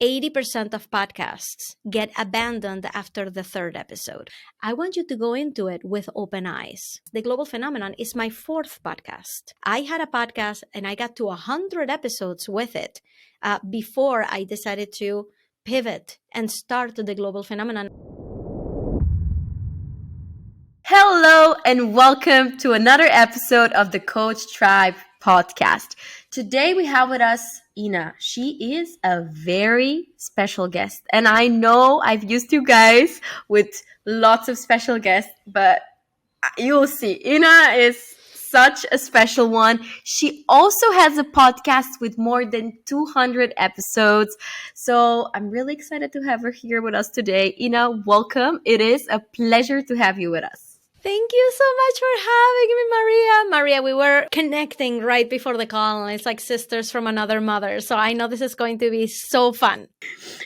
80% of podcasts get abandoned after the third episode. I want you to go into it with open eyes. The Global Phenomenon is my fourth podcast. I had a podcast and I got to 100 episodes with it before I decided to pivot and start the Global Phenomenon. Hello and welcome to another episode of the Coach Tribe podcast. Today we have with us Ina. She is a very special guest, and I know I've used you guys with lots of special guests, but you'll see. Ina is such a special one. She also has a podcast with more than 200 episodes. So I'm really excited to have her here with us today. Ina, welcome. It is a pleasure to have you with us. Thank you so much for having me, Maria. Maria, we were connecting right before the call, and it's like sisters from another mother. So I know this is going to be so fun.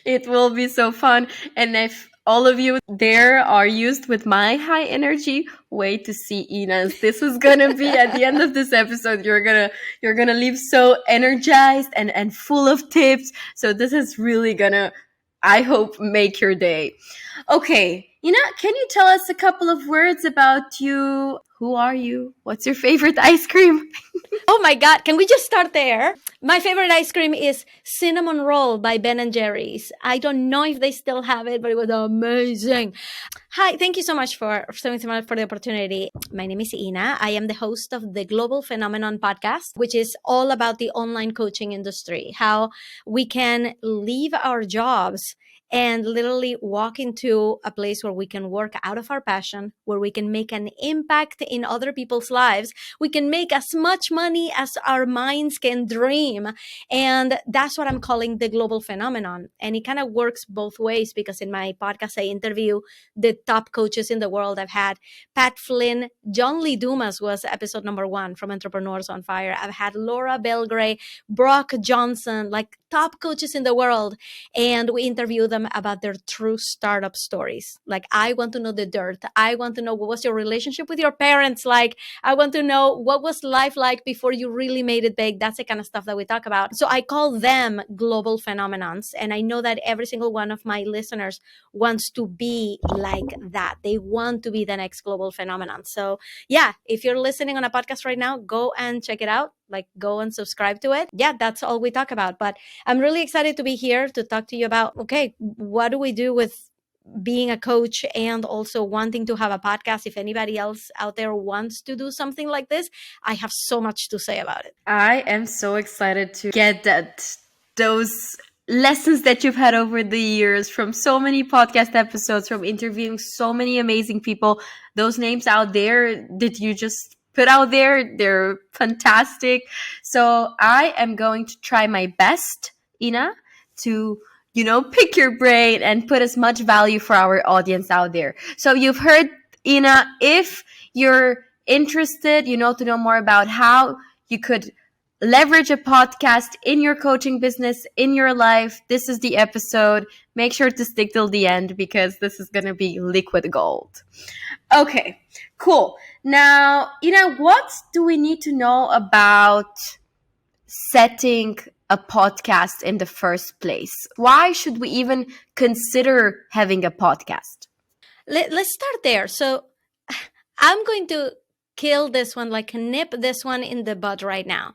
It will be so fun. And if all of you there are used with my high energy, wait to see Ina's. This is gonna be at the end of this episode. You're gonna leave so energized and full of tips. So this is really gonna, I hope, make your day. Okay, Ina, can you tell us a couple of words about you? Who are you? What's your favorite ice cream? Oh my God, can we just start there? My favorite ice cream is Cinnamon Roll by Ben & Jerry's. I don't know if they still have it, but it was amazing. Hi, thank you so much for the opportunity. My name is Ina. I am the host of the Global Phenomenon podcast, which is all about the online coaching industry, how we can leave our jobs and literally walk into a place where we can work out of our passion, where we can make an impact in other people's lives. We can make as much money as our minds can dream. And that's what I'm calling the global phenomenon. And it kind of works both ways, because in my podcast, I interview the top coaches in the world. I've had Pat Flynn, Lee Dumas was episode number 1 from Entrepreneurs on Fire. I've had Laura Belgray, Brock Johnson, like top coaches in the world. And we interview them about their true startup stories. Like, I want to know the dirt. I want to know, what was your relationship with your parents like? I want to know, what was life like before you really made it big? That's the kind of stuff that we talk about. So I call them global phenomenons. And I know that every single one of my listeners wants to be like that. They want to be the next global phenomenon. So yeah, if you're listening on a podcast right now, go and check it out. Like, go and subscribe to it. Yeah, that's all we talk about. But I'm really excited to be here to talk to you about, okay, what do we do with being a coach and also wanting to have a podcast? If anybody else out there wants to do something like this, I have so much to say about it. I am so excited to get those lessons that you've had over the years from so many podcast episodes, from interviewing so many amazing people. Those names out there that you just put out there, they're fantastic. So I am going to try my best, Ina, to pick your brain and put as much value for our audience out there. So you've heard, Ina, if you're interested, to know more about how you could leverage a podcast in your coaching business, in your life, this is the episode. Make sure to stick till the end, because this is going to be liquid gold. Okay, cool. Now, Ina, what do we need to know about setting a podcast in the first place? Why should we even consider having a podcast? Let's start there. So I'm going to kill this one, like nip this one in the bud right now.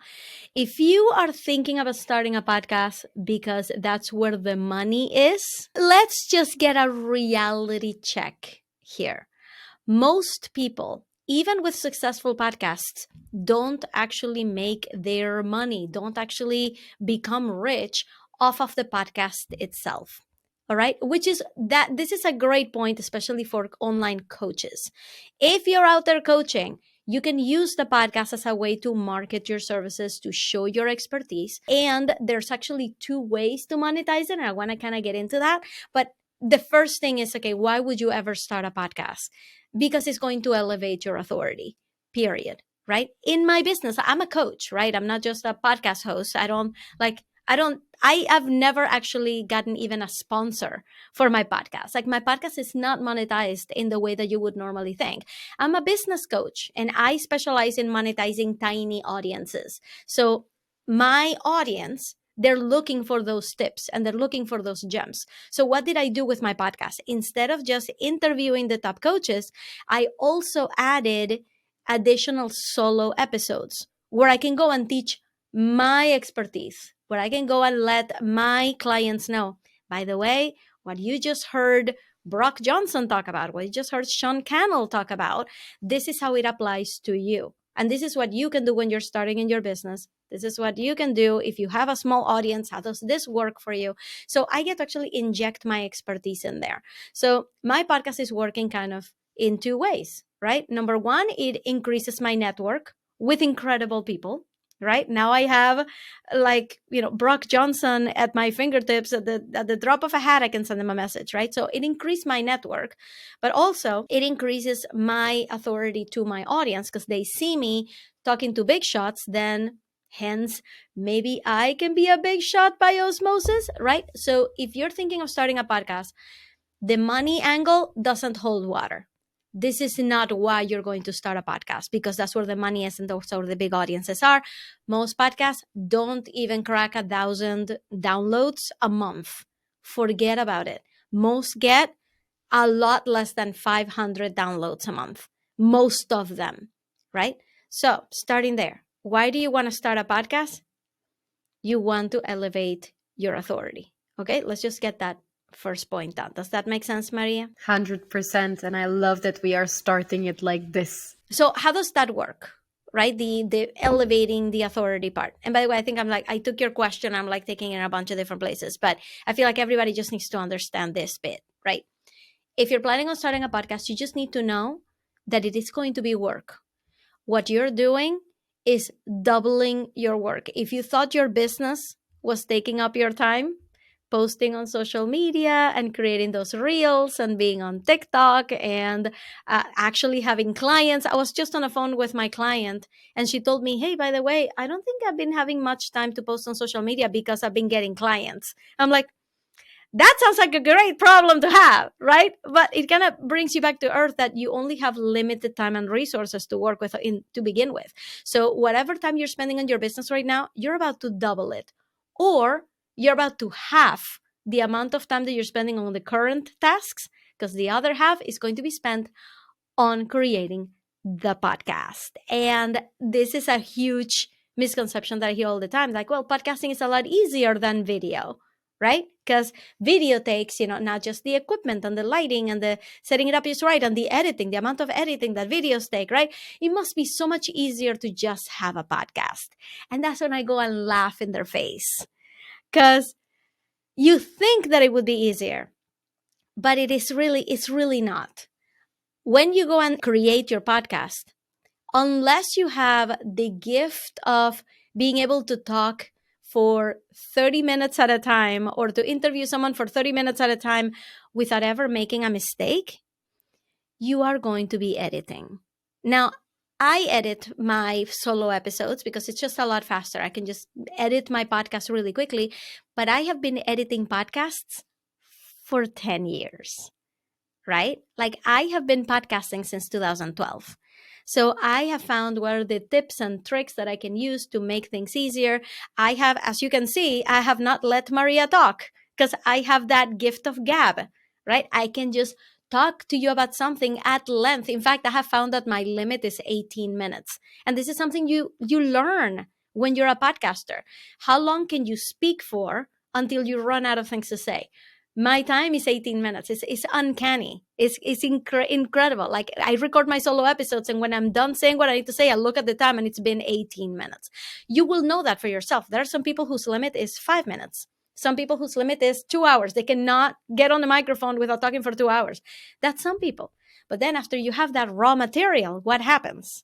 If you are thinking about starting a podcast because that's where the money is, let's just get a reality check here. Most people, even with successful podcasts, don't actually make their money, don't actually become rich off of the podcast itself. All right, this is a great point, especially for online coaches. If you're out there coaching, you can use the podcast as a way to market your services, to show your expertise. And there's actually 2 ways to monetize it. And I want to kind of get into that. But the first thing is, okay, why would you ever start a podcast? Because it's going to elevate your authority, period, right? In my business, I'm a coach, right? I'm not just a podcast host. I have never actually gotten even a sponsor for my podcast. Like, my podcast is not monetized in the way that you would normally think. I'm a business coach and I specialize in monetizing tiny audiences. So my audience they're looking for those tips and they're looking for those gems. So what did I do with my podcast? Instead of just interviewing the top coaches, I also added additional solo episodes where I can go and teach my expertise, where I can go and let my clients know, by the way, what you just heard Brock Johnson talk about, what you just heard Sean Cannel talk about, this is how it applies to you. And this is what you can do when you're starting in your business. This is what you can do if you have a small audience. How does this work for you? So I get to actually inject my expertise in there. So my podcast is working kind of in two ways, right? Number one, it increases my network with incredible people. Right now I have Brock Johnson at my fingertips. At the drop of a hat, I can send them a message, right? So it increased my network, but also it increases my authority to my audience because they see me talking to big shots. Then hence, maybe I can be a big shot by osmosis, right? So if you're thinking of starting a podcast, the money angle doesn't hold water. This is not why you're going to start a podcast, because that's where the money is and those are where the big audiences are. Most podcasts don't even crack 1,000 downloads a month. Forget about it. Most get a lot less than 500 downloads a month. Most of them, right? So starting there, why do you want to start a podcast? You want to elevate your authority. Okay, let's just get that first point done. Does that make sense, Maria? 100%. And I love that we are starting it like this. So how does that work? Right? The elevating the authority part. And by the way, I think I took your question. I'm like taking it in a bunch of different places, but I feel like everybody just needs to understand this bit, right? If you're planning on starting a podcast, you just need to know that it is going to be work. What you're doing is doubling your work. If you thought your business was taking up your time, posting on social media and creating those reels and being on TikTok and actually having clients. I was just on the phone with my client and she told me, hey, by the way, I don't think I've been having much time to post on social media because I've been getting clients. I'm like, that sounds like a great problem to have, right? But it kind of brings you back to earth that you only have limited time and resources to work with to begin with. So whatever time you're spending on your business right now, you're about to double it, or you're about to half the amount of time that you're spending on the current tasks, because the other half is going to be spent on creating the podcast. And this is a huge misconception that I hear all the time. Like, well, podcasting is a lot easier than video, right? Because video takes, not just the equipment and the lighting and the setting it up just right and the editing, the amount of editing that videos take, right? It must be so much easier to just have a podcast. And that's when I go and laugh in their face. Because you think that it would be easier, but it's really not. When you go and create your podcast, unless you have the gift of being able to talk for 30 minutes at a time or to interview someone for 30 minutes at a time without ever making a mistake, you are going to be editing. Now, I edit my solo episodes because it's just a lot faster. I can just edit my podcast really quickly, but I have been editing podcasts for 10 years, right? Like I have been podcasting since 2012. So I have found what are the tips and tricks that I can use to make things easier. I have, as you can see, I have not let Maria talk because I have that gift of gab, right? I can just talk to you about something at length. In fact, I have found that my limit is 18 minutes. And this is something you learn when you're a podcaster. How long can you speak for until you run out of things to say? My time is 18 minutes. It's uncanny. It's incredible. Like I record my solo episodes and when I'm done saying what I need to say, I look at the time and it's been 18 minutes. You will know that for yourself. There are some people whose limit is 5 minutes. Some people whose limit is 2 hours. They cannot get on the microphone without talking for 2 hours. That's some people. But then after you have that raw material, what happens?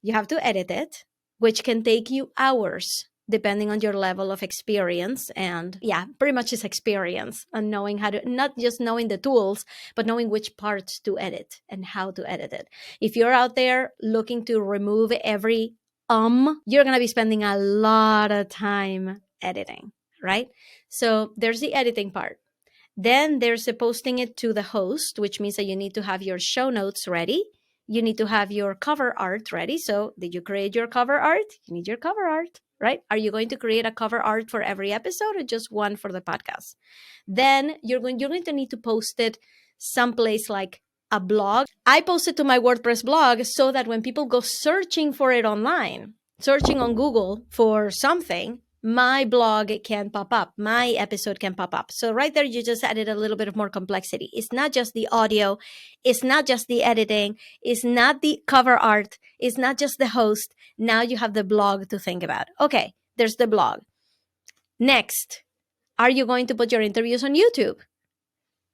You have to edit it, which can take you hours depending on your level of experience. And yeah, pretty much is experience and knowing how to, not just knowing the tools, but knowing which parts to edit and how to edit it. If you're out there looking to remove every you're going to be spending a lot of time editing, right? So there's the editing part. Then there's the posting it to the host, which means that you need to have your show notes ready. You need to have your cover art ready. So did you create your cover art? You need your cover art, right? Are you going to create a cover art for every episode or just one for the podcast? Then you're going to need to post it someplace like a blog. I post it to my WordPress blog so that when people go searching for it online, searching on Google for something, my blog can pop up, my episode can pop up. So right there, you just added a little bit of more complexity. It's not just the audio, it's not just the editing, it's not the cover art, it's not just the host. Now you have the blog to think about. Okay, there's the blog. Next, are you going to put your interviews on YouTube?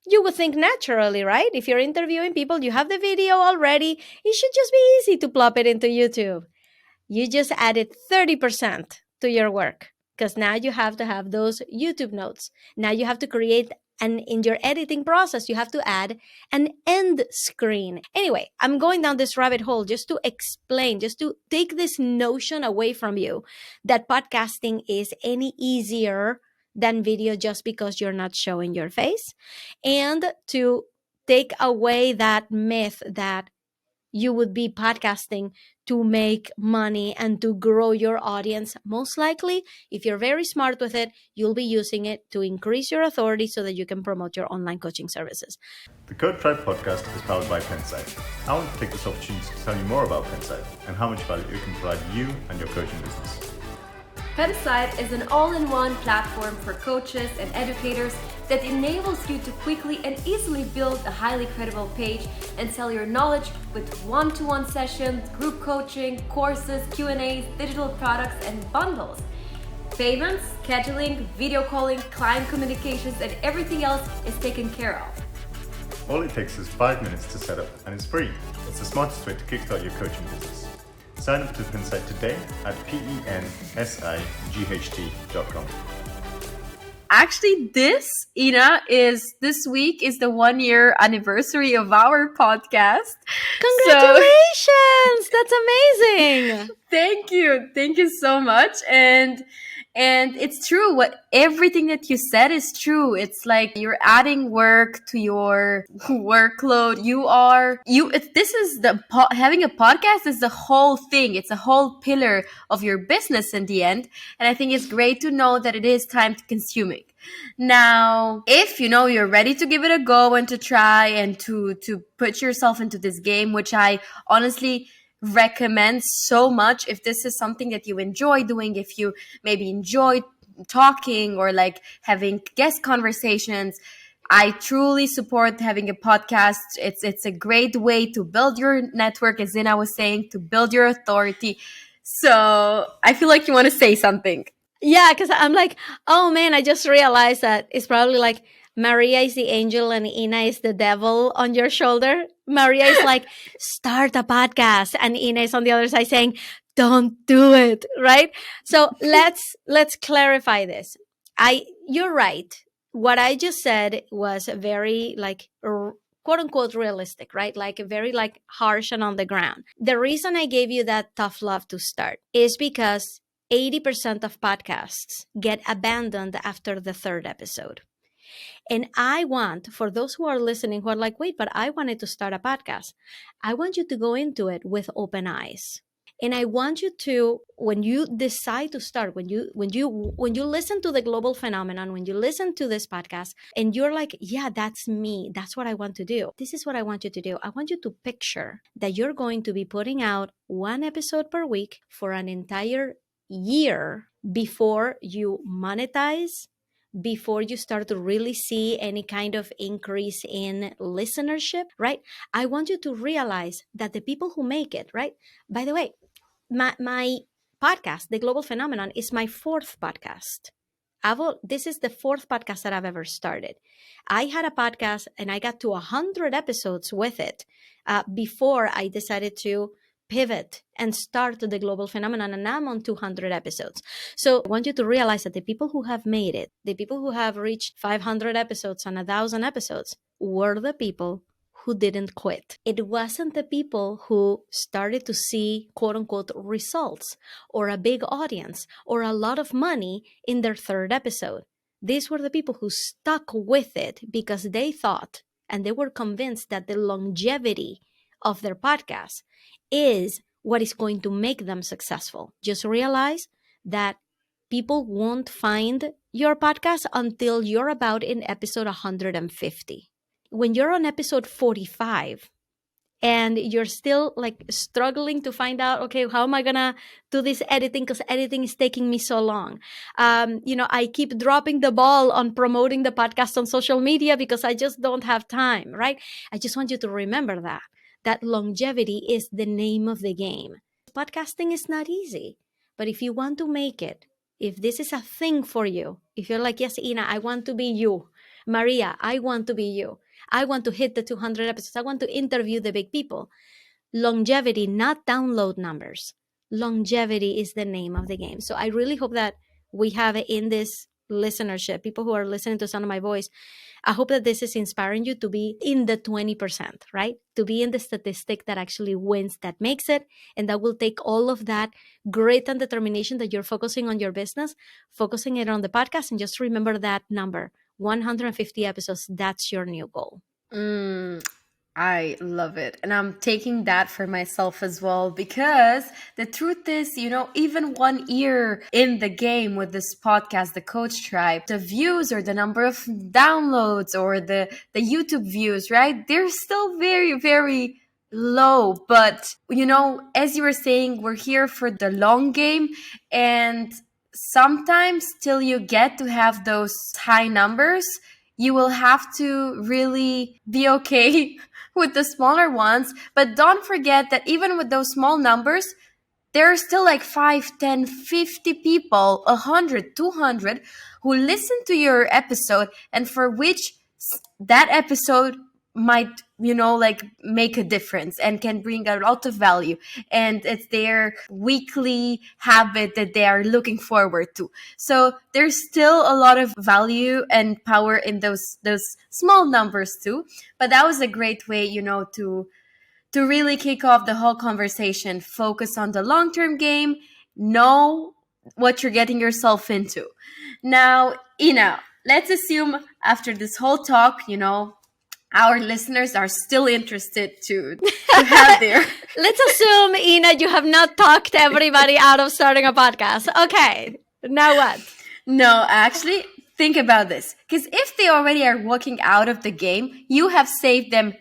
You would think naturally, right? If you're interviewing people, you have the video already. It should just be easy to plop it into YouTube. You just added 30% to your work because now you have to have those YouTube notes. Now you have to create, and in your editing process, you have to add an end screen. Anyway, I'm going down this rabbit hole just to explain, just to take this notion away from you that podcasting is any easier than video just because you're not showing your face, and to take away that myth that you would be podcasting to make money and to grow your audience. Most likely, if you're very smart with it, you'll be using it to increase your authority so that you can promote your online coaching services. The Code Tribe podcast is powered by Pensight. I want to take this opportunity to tell you more about Pensight and how much value it can provide you and your coaching business. Pensight is an all-in-one platform for coaches and educators that enables you to quickly and easily build a highly credible page and sell your knowledge with one-to-one sessions, group coaching, courses, Q&As, digital products, and bundles. Payments, scheduling, video calling, client communications, and everything else is taken care of. All it takes is 5 minutes to set up, and it's free. It's the smartest way to kickstart your coaching business. Sign up to Pensight today at pensight.com. Actually, Ina, this week is the 1 year anniversary of our podcast. Congratulations! That's amazing. Thank you so much. And it's true. Everything that you said is true. It's like you're adding work to your workload. Having a podcast is the whole thing. It's a whole pillar of your business in the end. And I think it's great to know that it is time to consume it. Now, if you're ready to give it a go and to try and to put yourself into this game, which I honestly recommend so much, if this is something that you enjoy doing, if you maybe enjoy talking or like having guest conversations, I truly support having a podcast. It's a great way to build your network, as Ina was saying, to build your authority. So I feel like you want to say something. Yeah, because I'm like, oh man, I just realized that it's probably like Maria is the angel and Ina is the devil on your shoulder. Maria is like, start a podcast, and Ina is on the other side saying, don't do it, right? So let's clarify this. You're right. What I just said was very like quote unquote realistic, right? Like very like harsh and on the ground. The reason I gave you that tough love to start is because 80% of podcasts get abandoned after the third episode. And I want, for those who are listening, who are like, wait, but I wanted to start a podcast. I want you to go into it with open eyes. And I want you to, when you decide to start, when you listen to the global phenomenon, when you listen to this podcast and you're like, yeah, that's me. That's what I want to do. This is what I want you to do. I want you to picture that you're going to be putting out one episode per week for an entire year before you monetize, before you start to really see any kind of increase in listenership, right? I want you to realize that the people who make it, right? By the way, my podcast, The Global Phenomenon, is my fourth podcast. This is the fourth podcast that I've ever started. I had a podcast and I got to 100 episodes with it before I decided to pivot and start The Global Phenomenon, and I'm on 200 episodes. So I want you to realize that the people who have made it, the people who have reached 500 episodes and 1,000 episodes, were the people who didn't quit. It wasn't the people who started to see quote unquote results or a big audience or a lot of money in their third episode. These were the people who stuck with it because they thought and they were convinced that the longevity of their podcast is what is going to make them successful. Just realize that people won't find your podcast until you're about in episode 150. When you're on episode 45, and you're still like struggling to find out, okay, how am I gonna do this editing, because editing is taking me so long. I keep dropping the ball on promoting the podcast on social media because I just don't have time, right? I just want you to remember that longevity is the name of the game. Podcasting is not easy, but if you want to make it, if this is a thing for you, if you're like, yes, Ina, I want to be you. Maria, I want to be you. I want to hit the 200 episodes. I want to interview the big people. Longevity, not download numbers. Longevity is the name of the game. So I really hope that we have in this listenership, people who are listening to Sound of My Voice, I hope that this is inspiring you to be in the 20%, right? To be in the statistic that actually wins, that makes it, and that will take all of that grit and determination that you're focusing on your business, focusing it on the podcast, and just remember that number, 150 episodes. That's your new goal. I love it. And I'm taking that for myself as well, because the truth is, even 1 year in the game with this podcast, the Coach Tribe, the views or the number of downloads or the YouTube views, right? They're still very, very low. But, as you were saying, we're here for the long game. And sometimes till you get to have those high numbers, you will have to really be okay with the smaller ones. But don't forget that even with those small numbers, there are still like 5, 10, 50 people, 100, 200 who listen to your episode and for which that episode might, make a difference and can bring a lot of value. And it's their weekly habit that they are looking forward to. So there's still a lot of value and power in those small numbers too. But that was a great way, to really kick off the whole conversation. Focus on the long-term game. Know what you're getting yourself into. Now, Ina, let's assume after this whole talk, our listeners are still interested to have their... Let's assume, Ina, you have not talked everybody out of starting a podcast. Okay, now what? No, actually, think about this. Because if they already are walking out of the game, you have saved them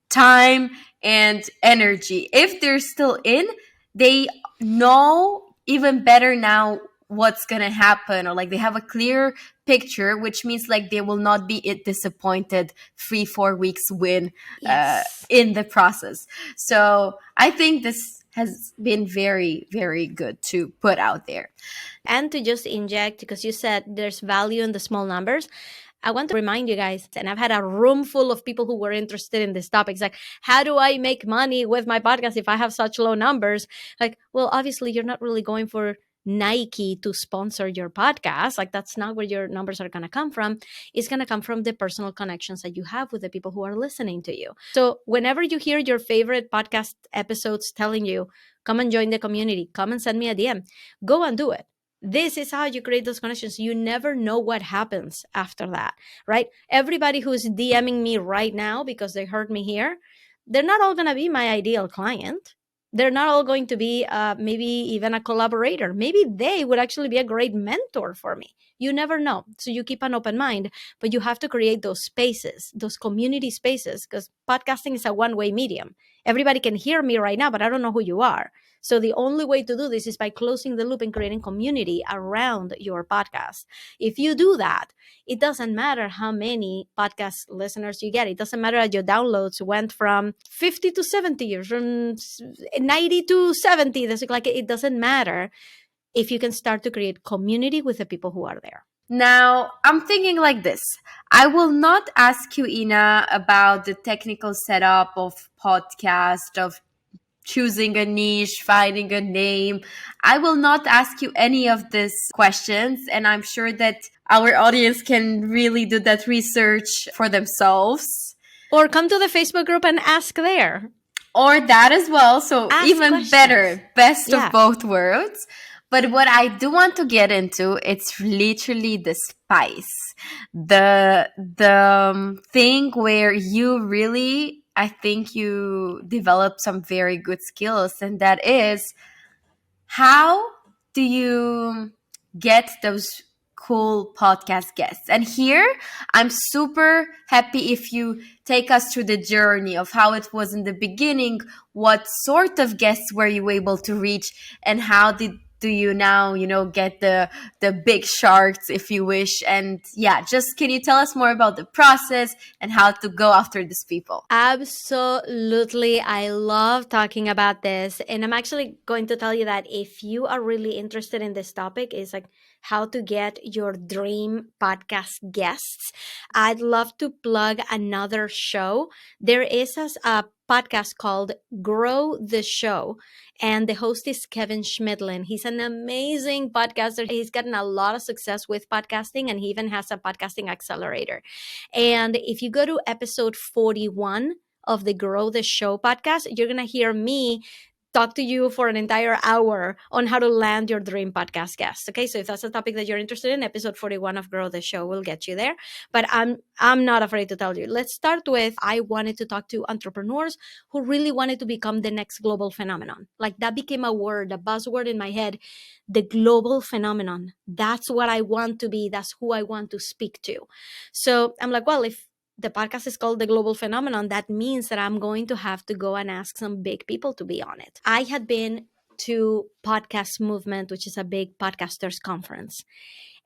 time and energy. If they're still in, they know even better now what's gonna happen, or like they have a clear picture, which means like they will not be disappointed 3-4 weeks win in the process. So I think this has been very, very good to put out there. And to just inject, because you said there's value in the small numbers, I want to remind you guys, and I've had a room full of people who were interested in this topic. It's like, how do I make money with my podcast if I have such low numbers? Like, well, obviously you're not really going for Nike to sponsor your podcast. Like, that's not where your numbers are going to come from. It's going to come from the personal connections that you have with the people who are listening to you. So whenever you hear your favorite podcast episodes telling you, come and join the community, come and send me a DM, go and do it. This is how you create those connections. You never know what happens after that, right? Everybody who's DMing me right now because they heard me here, they're not all going to be my ideal client. They're not all going to be maybe even a collaborator. Maybe they would actually be a great mentor for me. You never know. So you keep an open mind, but you have to create those spaces, those community spaces, because podcasting is a one-way medium. Everybody can hear me right now, but I don't know who you are. So the only way to do this is by closing the loop and creating community around your podcast. If you do that, it doesn't matter how many podcast listeners you get. It doesn't matter that your downloads went from 50 to 70 or from 90 to 70. It doesn't matter if you can start to create community with the people who are there. Now, I'm thinking like this. I will not ask you, Ina, about the technical setup of podcast, of choosing a niche, finding a name. I will not ask you any of these questions, and I'm sure that our audience can really do that research for themselves. Or come to the Facebook group and ask there. Or that as well. So ask even questions. Better, best of both worlds. But what I do want to get into, it's literally the spice. The thing where you really I think you develop some very good skills, and that is, how do you get those cool podcast guests? And here, I'm super happy if you take us through the journey of how it was in the beginning, what sort of guests were you able to reach, and how do you now, get the big sharks, if you wish. And yeah, just can you tell us more about the process and how to go after these people? Absolutely. I love talking about this. And I'm actually going to tell you that if you are really interested in this topic, is like how to get your dream podcast guests, I'd love to plug another show. There is a podcast called Grow the Show, and the host is Kevin Schmidlin. He's an amazing podcaster. He's gotten a lot of success with podcasting, and he even has a podcasting accelerator. And if you go to episode 41 of the Grow the Show podcast, you're going to hear me talk to you for an entire hour on how to land your dream podcast guest. Okay, so if that's a topic that you're interested in, episode 41 of Grow the Show will get you there. But I'm not afraid to tell you. Let's start with, I wanted to talk to entrepreneurs who really wanted to become the next global phenomenon. Like, that became a word, a buzzword in my head, the global phenomenon. That's what I want to be. That's who I want to speak to. So I'm like, well, if the podcast is called The Global Phenomenon, that means that I'm going to have to go and ask some big people to be on it. I had been to Podcast Movement, which is a big podcasters conference.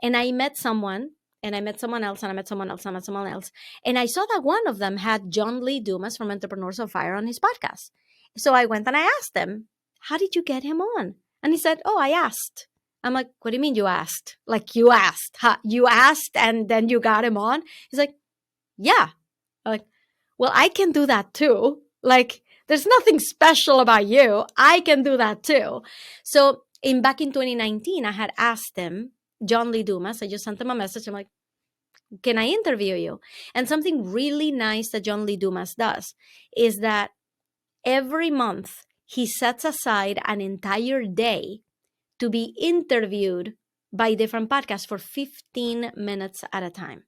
And I met someone, and I met someone else, and I met someone else, and I met someone else. And I saw that one of them had John Lee Dumas from Entrepreneurs on Fire on his podcast. So I went and I asked him, how did you get him on? And he said, oh, I asked. I'm like, what do you mean you asked? Like, you asked? You asked and then you got him on? He's like, yeah. Like, well, I can do that too. Like, there's nothing special about you. I can do that too. So back in 2019, I had asked him, John Lee Dumas, I just sent him a message. I'm like, can I interview you? And something really nice that John Lee Dumas does is that every month he sets aside an entire day to be interviewed by different podcasts for 15 minutes at a time.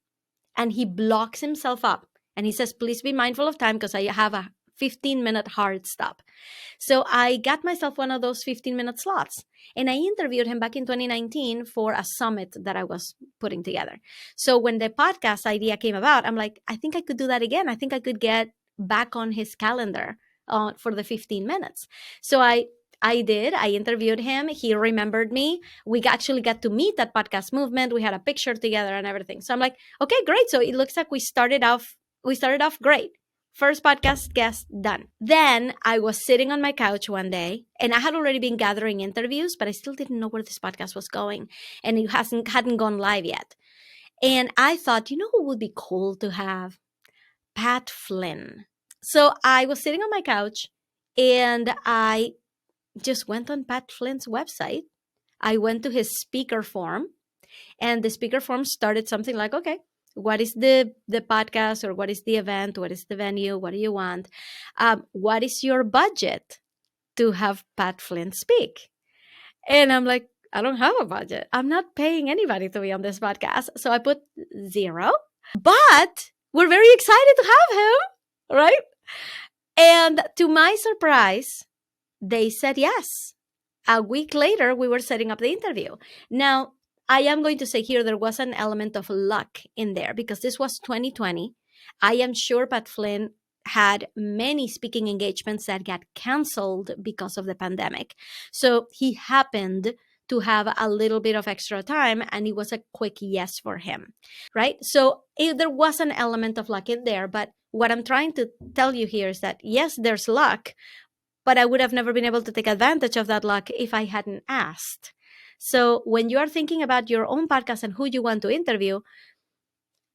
And he blocks himself up and he says, please be mindful of time because I have a 15-minute hard stop. So I got myself one of those 15-minute slots, and I interviewed him back in 2019 for a summit that I was putting together. So when the podcast idea came about, I'm like, I think I could do that again. I think I could get back on his calendar for the 15 minutes. So I did. I interviewed him. He remembered me. We actually got to meet at Podcast Movement. We had a picture together and everything. So I'm like, okay, great. So it looks like we started off great. First podcast guest done. Then I was sitting on my couch one day, and I had already been gathering interviews, but I still didn't know where this podcast was going, and it hadn't gone live yet. And I thought, you know who would be cool to have? Pat Flynn. So I was sitting on my couch, and I just went on Pat Flynn's website. I went to his speaker form, and the speaker form started something like, okay, what is the podcast, or what is the event? What is the venue? What do you want? What is your budget to have Pat Flynn speak? And I'm like, I don't have a budget. I'm not paying anybody to be on this podcast. So I put 0, but we're very excited to have him, right? And to my surprise, they said yes. A week later, we were setting up the interview. Now, I am going to say here there was an element of luck in there because this was 2020. I am sure Pat Flynn had many speaking engagements that got canceled because of the pandemic. So he happened to have a little bit of extra time, and it was a quick yes for him, right? So there was an element of luck in there. But what I'm trying to tell you here is that, yes, there's luck, but I would have never been able to take advantage of that luck if I hadn't asked. So when you are thinking about your own podcast and who you want to interview,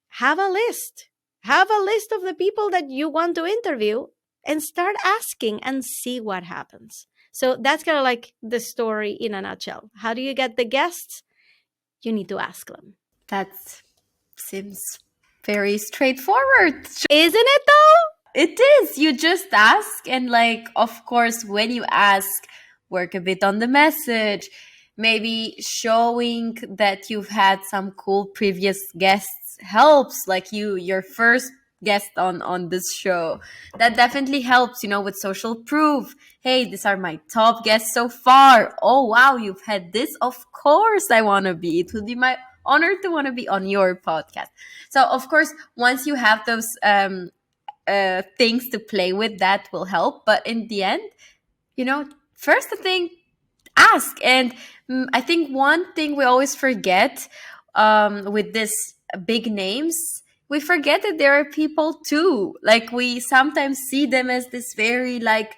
have a list. Have a list of the people that you want to interview and start asking and see what happens. So that's kind of like the story in a nutshell. How do you get the guests? You need to ask them. That seems very straightforward. Isn't it though? It is. You just ask, and of course, when you ask, work a bit on the message. Maybe showing that you've had some cool previous guests helps. Like your first guest on this show. That definitely helps, with social proof. Hey, these are my top guests so far. Oh wow, you've had this. Of course I want to be. It would be my honor to want to be on your podcast. So of course, once you have those things to play with, that will help. But in the end, first I think ask. And I think one thing we always forget with this big names, we forget that there are people too. Like, we sometimes see them as this very like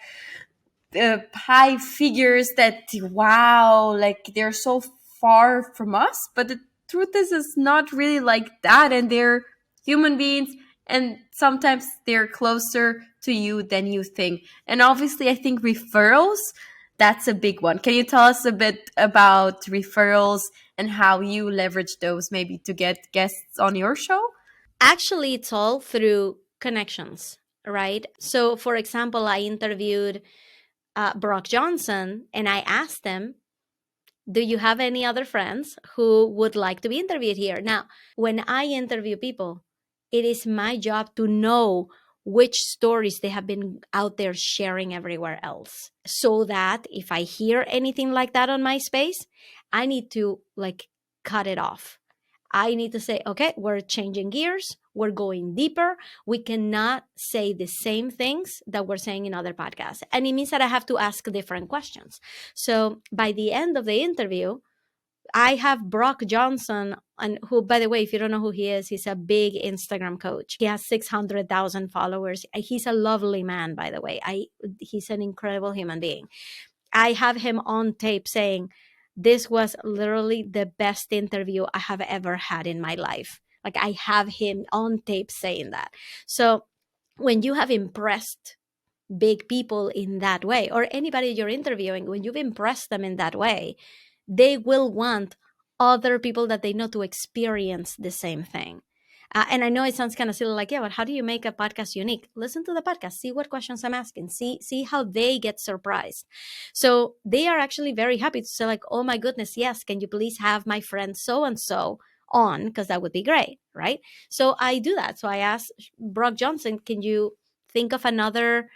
high figures that, wow, like they're so far from us, but the truth is it's not really like that, and they're human beings, and sometimes they're closer to you than you think. And obviously I think referrals, that's a big one. Can you tell us a bit about referrals and how you leverage those maybe to get guests on your show? Actually, it's all through connections, right? So, for example, I interviewed Brock Johnson, and I asked him, do you have any other friends who would like to be interviewed here? Now, when I interview people, it is my job to know which stories they have been out there sharing everywhere else, so that if I hear anything like that on my space, I need to like cut it off. I need to say, okay, we're changing gears. We're going deeper. We cannot say the same things that we're saying in other podcasts. And it means that I have to ask different questions. So by the end of the interview, I have Brock Johnson, and who, by the way, if you don't know who he is, he's a big Instagram coach. He has 600,000 followers. He's a lovely man, by the way. He's an incredible human being. I have him on tape saying, this was literally the best interview I have ever had in my life. Like, I have him on tape saying that. So when you have impressed big people in that way, or anybody you're interviewing, when you've impressed them in that way, they will want other people that they know to experience the same thing. And I know it sounds kind of silly, like, yeah, but how do you make a podcast unique? Listen to the podcast, see what questions I'm asking, see how they get surprised. So they are actually very happy to say, like, oh my goodness, yes, can you please have my friend so-and-so on? Because that would be great, right? So I do that. So I asked Brock Johnson, can you think of another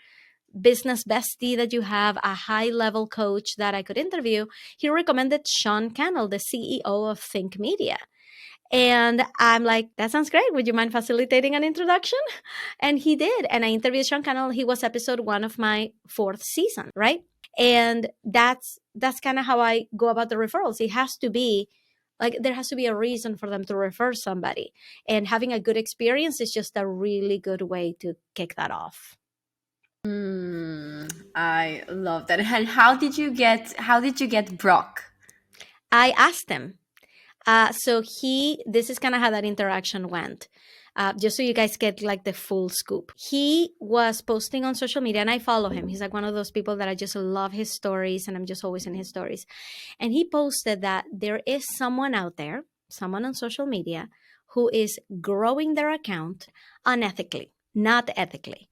business bestie that you have, a high-level coach that I could interview? He recommended Sean Cannel, the CEO of Think Media. And I'm like, that sounds great. Would you mind facilitating an introduction? And he did. And I interviewed Sean Cannell. He was episode 1 of my 4th season, right? And that's kind of how I go about the referrals. It has to be like, there has to be a reason for them to refer somebody. And having a good experience is just a really good way to kick that off. I love that. And how did you get Brock? I asked him. So this is kind of how that interaction went. Just so you guys get like the full scoop. He was posting on social media, and I follow him. He's like one of those people that I just love his stories, and I'm just always in his stories. And he posted that there is someone out there, someone on social media, who is growing their account unethically, not ethically.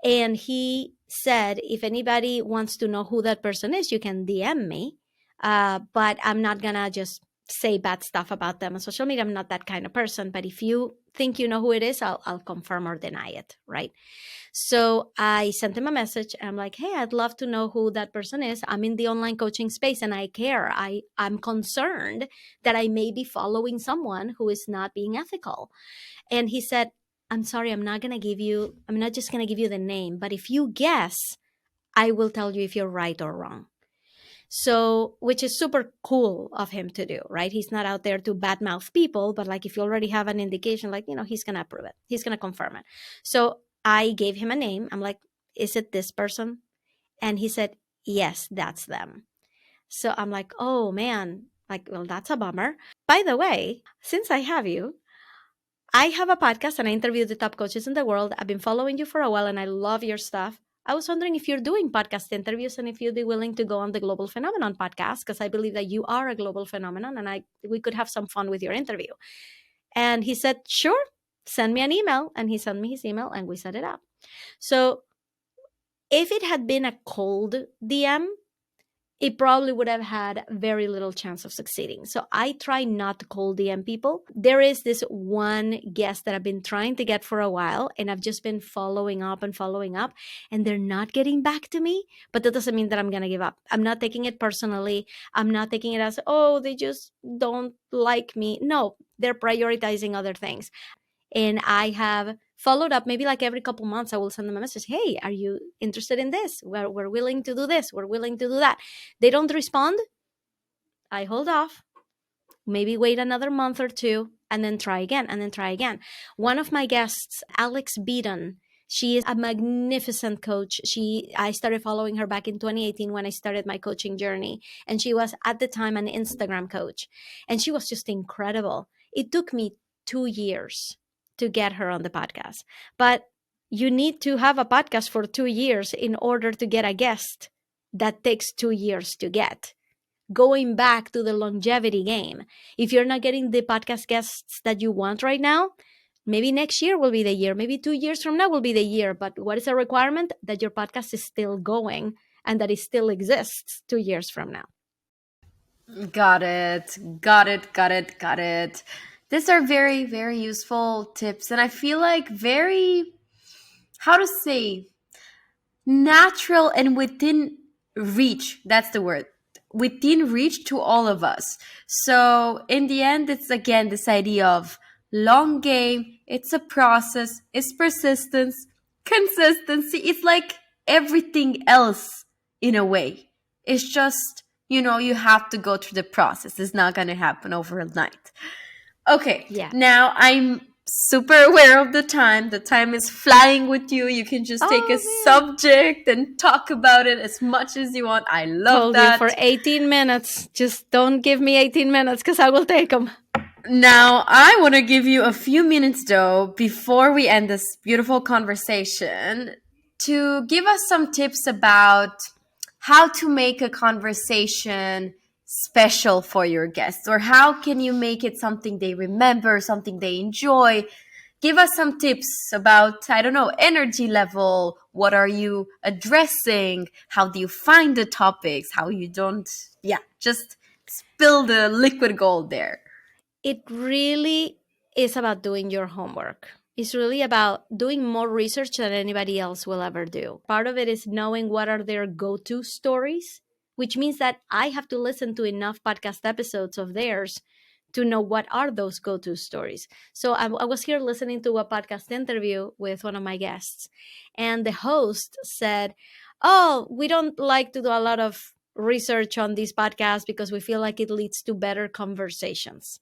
And he said, if anybody wants to know who that person is, you can DM me. But I'm not going to just say bad stuff about them on social media. I'm not that kind of person. But if you think you know who it is, I'll confirm or deny it, right? So I sent him a message. I'm like, hey, I'd love to know who that person is. I'm in the online coaching space and I care. I'm concerned that I may be following someone who is not being ethical. And he said, I'm sorry, I'm not just going to give you the name, but if you guess, I will tell you if you're right or wrong. So, which is super cool of him to do, right? He's not out there to badmouth people, but like, if you already have an indication, like, he's going to approve it. He's going to confirm it. So I gave him a name. I'm like, is it this person? And he said, yes, that's them. So I'm like, oh man, like, well, that's a bummer. By the way, since I have you, I have a podcast and I interview the top coaches in the world. I've been following you for a while and I love your stuff. I was wondering if you're doing podcast interviews and if you'd be willing to go on the Global Phenomenon podcast, because I believe that you are a global phenomenon and we could have some fun with your interview. And he said, sure, send me an email. And he sent me his email and we set it up. So if it had been a cold DM, it probably would have had very little chance of succeeding. So I try not to cold DM people. There is this one guest that I've been trying to get for a while, and I've just been following up, and they're not getting back to me. But that doesn't mean that I'm going to give up. I'm not taking it personally. I'm not taking it as, oh, they just don't like me. No, they're prioritizing other things. And I have followed up, maybe like every couple months, I will send them a message. Hey, are you interested in this? We're willing to do this. We're willing to do that. They don't respond. I hold off, maybe wait another month or two, and then try again, and then try again. One of my guests, Alex Beaton, she is a magnificent coach. I started following her back in 2018 when I started my coaching journey. And she was at the time an Instagram coach. And she was just incredible. It took me 2 years to get her on the podcast. But you need to have a podcast for 2 years in order to get a guest that takes 2 years to get. Going back to the longevity game. If you're not getting the podcast guests that you want right now, maybe next year will be the year. Maybe 2 years from now will be the year. But what is a requirement? That your podcast is still going and that it still exists 2 years from now. Got it. These are very, very useful tips. And I feel like very, how to say, natural and within reach. That's the word. Within reach to all of us. So in the end, it's again this idea of long game. It's a process. It's persistence, consistency. It's like everything else in a way. It's just, you have to go through the process. It's not going to happen overnight. Okay. Yeah. Now I'm super aware of the time. The time is flying with you. You can just take a subject and talk about it as much as you want. I love that. You for 18 minutes. Just don't give me 18 minutes because I will take them. Now, I want to give you a few minutes, though, before we end this beautiful conversation, to give us some tips about how to make a conversation special for your guests, or how can you make it something they remember, something they enjoy. Give us some tips about, I don't know, energy level. What are you addressing? How do you find the topics? How you don't, just spill the liquid gold there. It really is about doing your homework. It's really about doing more research than anybody else will ever do. Part of it is knowing what are their go-to stories, which means that I have to listen to enough podcast episodes of theirs to know what are those go-to stories. So I was here listening to a podcast interview with one of my guests, and the host said, oh, we don't like to do a lot of research on these podcasts because we feel like it leads to better conversations.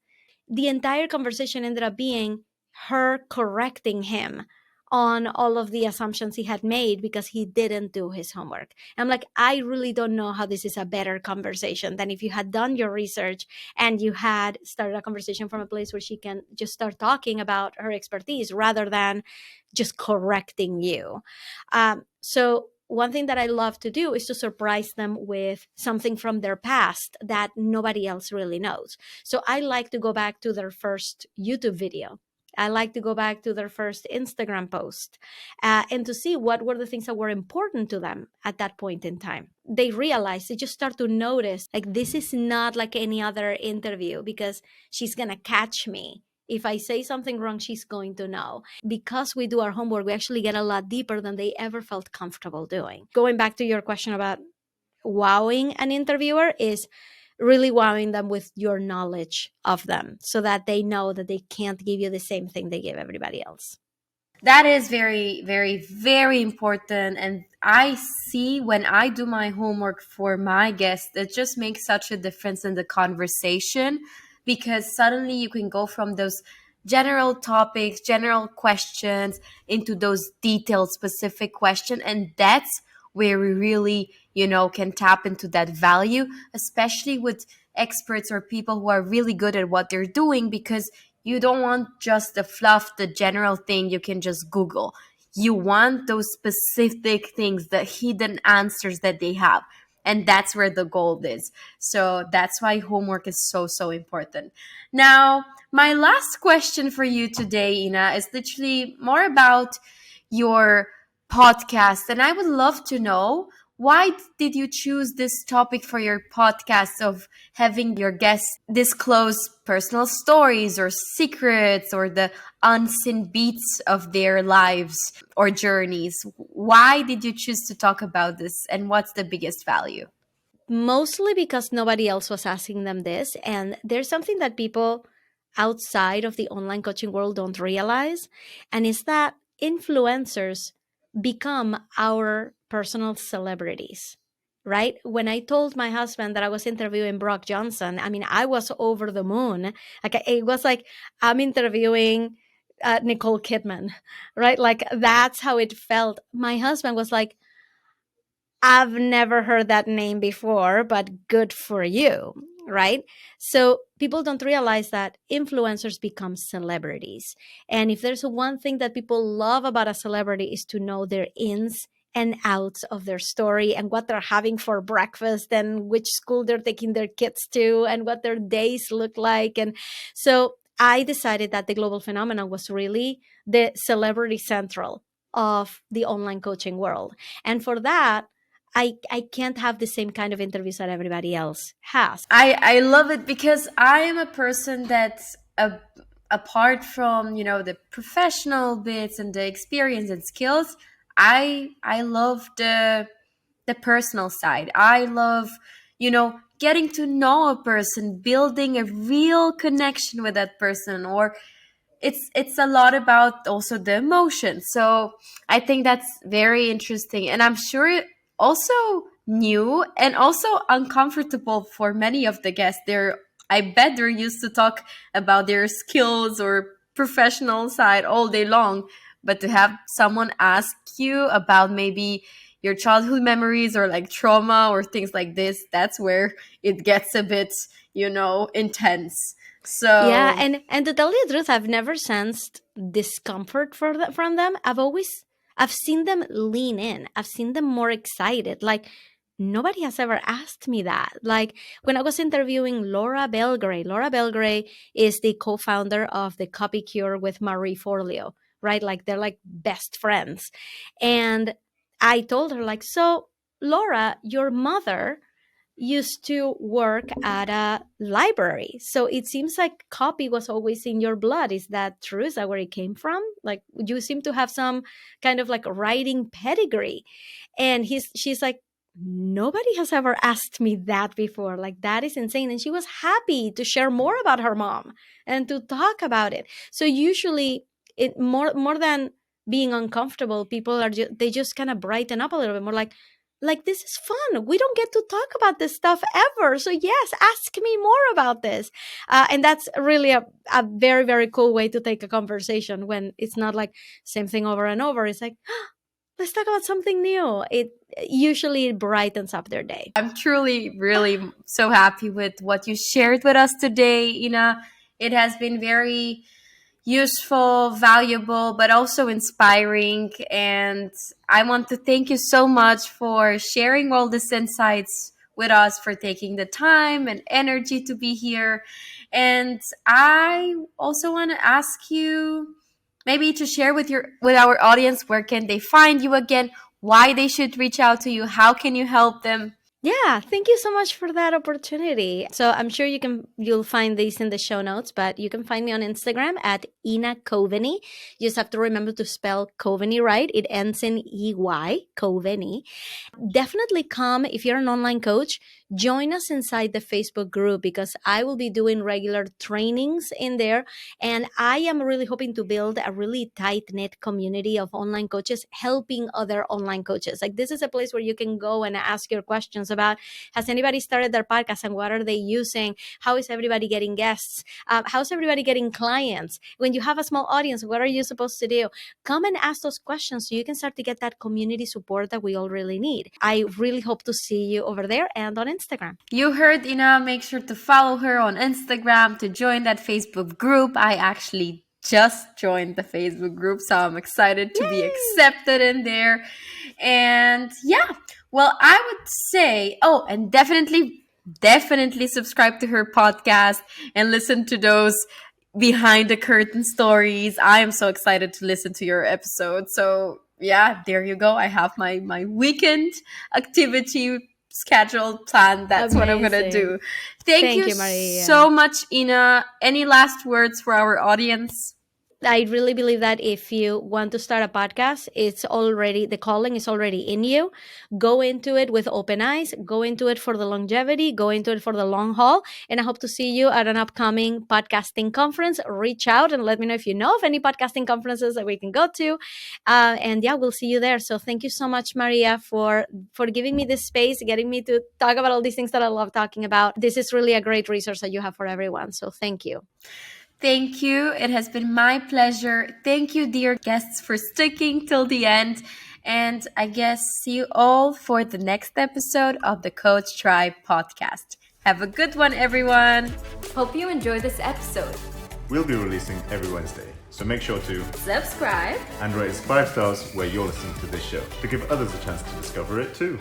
The entire conversation ended up being her correcting him on all of the assumptions he had made because he didn't do his homework. I'm like, I really don't know how this is a better conversation than if you had done your research and you had started a conversation from a place where she can just start talking about her expertise rather than just correcting you. So one thing that I love to do is to surprise them with something from their past that nobody else really knows. So I like to go back to their first YouTube video. I like to go back to their first Instagram post and to see what were the things that were important to them at that point in time. They just start to notice, like, this is not like any other interview because she's going to catch me. If I say something wrong, she's going to know. Because we do our homework, we actually get a lot deeper than they ever felt comfortable doing. Going back to your question about wowing an interviewer is really wowing them with your knowledge of them so that they know that they can't give you the same thing they give everybody else. That is very, very, very important. And I see when I do my homework for my guests, it just makes such a difference in the conversation, because suddenly you can go from those general topics, general questions into those detailed, specific questions. And that's where we really, can tap into that value, especially with experts or people who are really good at what they're doing, because you don't want just the fluff, the general thing you can just Google. You want those specific things, the hidden answers that they have. And that's where the gold is. So that's why homework is so, so important. Now, my last question for you today, Ina, is literally more about your podcast. And I would love to know, why did you choose this topic for your podcast of having your guests disclose personal stories or secrets or the unseen beats of their lives or journeys? Why did you choose to talk about this, and what's the biggest value? Mostly because nobody else was asking them this. And there's something that people outside of the online coaching world don't realize, and it's that influencers become our personal celebrities. Right? When I told my husband that I was interviewing Brock Johnson, I mean, I was over the moon. Like, it was like I'm interviewing Nicole Kidman, right? Like, that's how it felt. My husband was like, I've never heard that name before, but good for you, right? So people don't realize that influencers become celebrities. And if there's one thing that people love about a celebrity is to know their ins and outs of their story and what they're having for breakfast and which school they're taking their kids to and what their days look like. And so I decided that the global phenomenon was really the celebrity central of the online coaching world. And for that, I can't have the same kind of interviews that everybody else has. I love it because I am a person that's apart from, you know, the professional bits and the experience and skills, I love the personal side. I love, you know, getting to know a person, building a real connection with that person, or it's a lot about also the emotion. So I think that's very interesting, and I'm sure also new and also uncomfortable for many of the guests. I bet they're used to talk about their skills or professional side all day long, but to have someone ask you about maybe your childhood memories or like trauma or things like this, that's where it gets a bit, you know, intense. So Yeah, and to tell you the truth, I've never sensed discomfort from them. I've seen them lean in. I've seen them more excited. Like, nobody has ever asked me that. Like, when I was interviewing Laura Belgray is the co-founder of the Copy Cure with Marie Forleo, right? Like, they're like best friends. And I told her, like, so Laura, your mother used to work at a library. So it seems like copy was always in your blood. Is that true? Is that where it came from? Like, you seem to have some kind of like writing pedigree. And she's like, nobody has ever asked me that before. Like, that is insane. And she was happy to share more about her mom and to talk about it. So usually it more than being uncomfortable, people are they just kind of brighten up a little bit more, like, this is fun. We don't get to talk about this stuff ever. So yes, ask me more about this. And that's really a very, very cool way to take a conversation when it's not like same thing over and over. It's like, let's talk about something new. It usually brightens up their day. I'm truly, really so happy with what you shared with us today, Ina. It has been very useful, valuable, but also inspiring. And I want to thank you so much for sharing all these insights with us, for taking the time and energy to be here. And I also want to ask you maybe to share with our audience, where can they find you again, why they should reach out to you, how can you help them? Yeah, thank you so much for that opportunity. So I'm sure you'll find these in the show notes, but you can find me on Instagram at Ina Coveney. You just have to remember to spell Coveney right. It ends in EY, Coveney. Definitely come if you're an online coach. Join us inside the Facebook group, because I will be doing regular trainings in there. And I am really hoping to build a really tight-knit community of online coaches helping other online coaches. Like, this is a place where you can go and ask your questions about, has anybody started their podcast and what are they using? How is everybody getting guests? How's everybody getting clients? When you have a small audience, what are you supposed to do? Come and ask those questions so you can start to get that community support that we all really need. I really hope to see you over there and on Instagram. You heard Ina. Make sure to follow her on Instagram, to join that Facebook group. I actually just joined the Facebook group, so I'm excited to be accepted in there. And yeah, well, I would say, oh, and definitely subscribe to her podcast and listen to those behind the curtain stories. I am so excited to listen to your episode. So yeah, there you go. I have my weekend activity scheduled planned. That's what I'm gonna Amazing. do. Thank you Maria. so much, Ina. Any last words for our audience? I really believe that if you want to start a podcast, the calling is already in you. Go into it with open eyes, go into it for the longevity, go into it for the long haul. And I hope to see you at an upcoming podcasting conference. Reach out and let me know if you know of any podcasting conferences that we can go to. And yeah, we'll see you there. So thank you so much, Maria, for giving me this space, getting me to talk about all these things that I love talking about. This is really a great resource that you have for everyone. So thank you. Thank you. It has been my pleasure. Thank you, dear guests, for sticking till the end. And I guess see you all for the next episode of the Coach Tribe podcast. Have a good one, everyone. Hope you enjoyed this episode. We'll be releasing every Wednesday, so make sure to Subscribe and rate us 5 stars where you're listening to this show to give others a chance to discover it too.